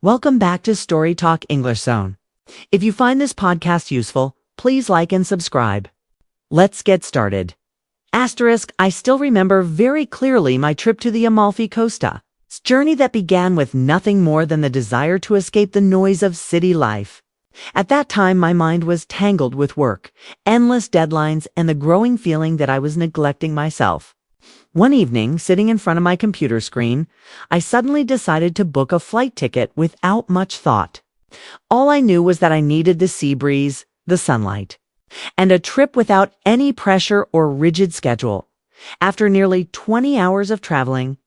Welcome back to StoryTalk English Zone. If you find this podcast useful, please like and subscribe. Let's get started. I still remember very clearly my trip to the Amalfi Costa. It's a journey that began with nothing more than the desire to escape the noise of city life. At that time, my mind was tangled with work, endless deadlines, and the growing feeling that I was neglecting myself. One evening, sitting in front of my computer screen, I suddenly decided to book a flight ticket without much thought. All I knew was that I needed the sea breeze, the sunlight, and a trip without any pressure or rigid schedule. After nearly 20 hours of traveling,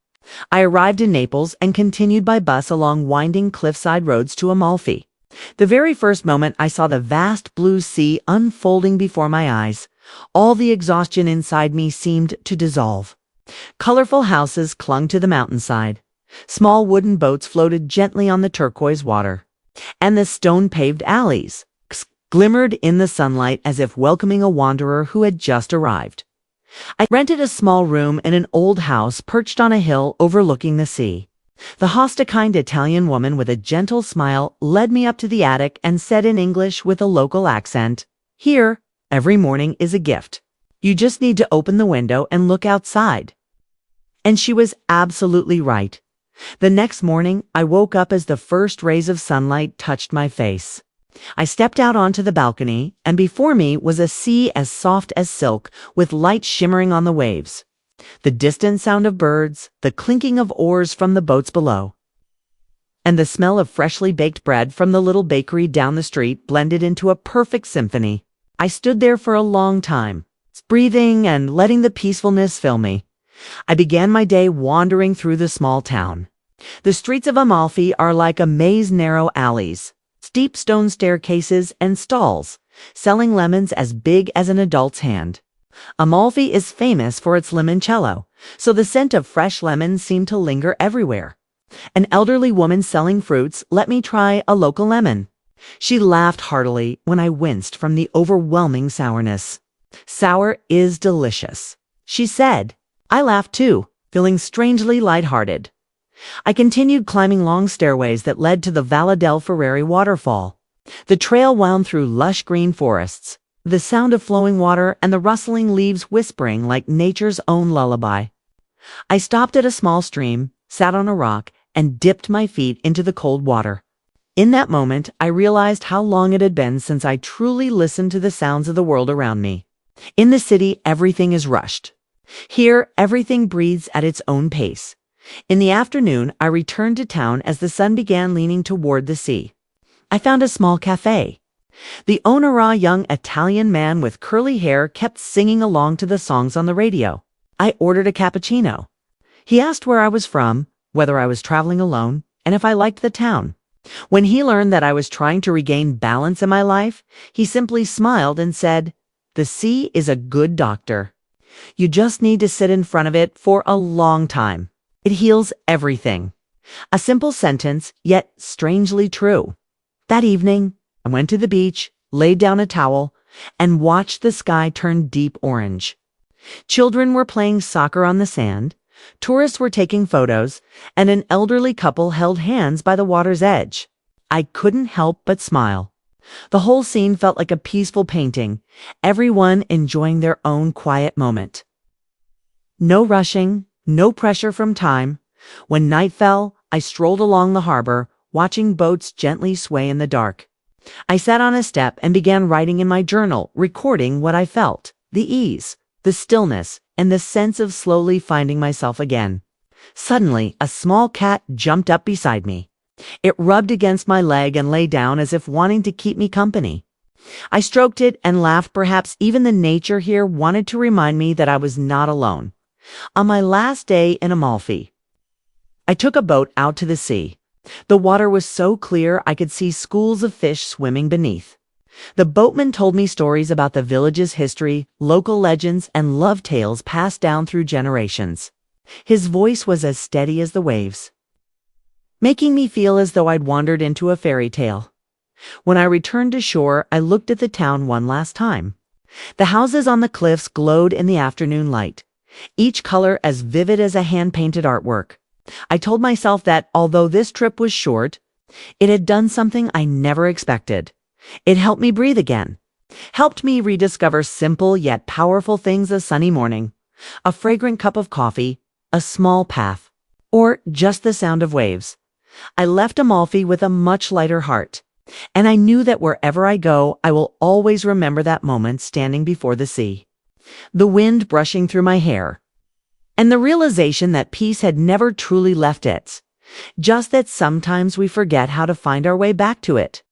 I arrived in Naples and continued by bus along winding cliffside roads to Amalfi. The very first moment I saw the vast blue sea unfolding before my eyes, all the exhaustion inside me seemed to dissolve. Colorful houses clung to the mountainside. Small wooden boats floated gently on the turquoise water, and the stone-paved alleys glimmered in the sunlight as if welcoming a wanderer who had just arrived. I rented a small room in an old house perched on a hill overlooking the sea. The host, a kind Italian woman with a gentle smile, led me up to the attic and said in English with a local accent, "Here, every morning is a gift. You just need to open the window and look outside." And she was absolutely right. The next morning, I woke up as the first rays of sunlight touched my face. I stepped out onto the balcony, and before me was a sea as soft as silk, with light shimmering on the waves. The distant sound of birds, the clinking of oars from the boats below, and the smell of freshly baked bread from the little bakery down the street blended into a perfect symphony. I stood there for a long time, breathing and letting the peacefulness fill me. I began my day wandering through the small town. The streets of Amalfi are like a maze, narrow alleys, steep stone staircases, and stalls, selling lemons as big as an adult's hand. Amalfi is famous for its limoncello, so the scent of fresh lemons seemed to linger everywhere. An elderly woman selling fruits let me try a local lemon. She laughed heartily when I winced from the overwhelming sourness. "Sour is delicious," she said. I laughed too, feeling strangely lighthearted. I continued climbing long stairways that led to the Valle del Ferrari waterfall. The trail wound through lush green forests, the sound of flowing water and the rustling leaves whispering like nature's own lullaby. I stopped at a small stream, sat on a rock, and dipped my feet into the cold water. In that moment, I realized how long it had been since I truly listened to the sounds of the world around me. In the city, everything is rushed. Here, everything breathes at its own pace. In the afternoon, I returned to town as the sun began leaning toward the sea. I found a small cafe. The owner, a young Italian man with curly hair, kept singing along to the songs on the radio. I ordered a cappuccino. He asked where I was from, whether I was traveling alone, and if I liked the town. When he learned that I was trying to regain balance in my life, he simply smiled and said, "The sea is a good doctor. You just need to sit in front of it for a long time. It heals everything." A simple sentence, yet strangely true. That evening, I went to the beach, laid down a towel, and watched the sky turn deep orange. Children were playing soccer on the sand, tourists were taking photos, and an elderly couple held hands by the water's edge. I couldn't help but smile. The whole scene felt like a peaceful painting, everyone enjoying their own quiet moment. No rushing, no pressure from time. When night fell, I strolled along the harbor, watching boats gently sway in the dark. I sat on a step and began writing in my journal, recording what I felt, the ease, the stillness, and the sense of slowly finding myself again. Suddenly, a small cat jumped up beside me. It rubbed against my leg and lay down as if wanting to keep me company. I stroked it and laughed. Perhaps even the nature here wanted to remind me that I was not alone. On my last day in Amalfi, I took a boat out to the sea. The water was so clear I could see schools of fish swimming beneath. The boatman told me stories about the village's history, local legends, and love tales passed down through generations. His voice was as steady as the waves, making me feel as though I'd wandered into a fairy tale. When I returned to shore, I looked at the town one last time. The houses on the cliffs glowed in the afternoon light, each color as vivid as a hand-painted artwork. I told myself that, although this trip was short, It had done something I never expected. It helped me breathe again, helped me rediscover simple yet powerful things a sunny morning, a fragrant cup of coffee, a small path, or just the sound of waves. I left Amalfi with a much lighter heart, and I knew that wherever I go, I will always remember that moment standing before the sea, the wind brushing through my hair, and the realization that peace had never truly left it, just that sometimes we forget how to find our way back to it.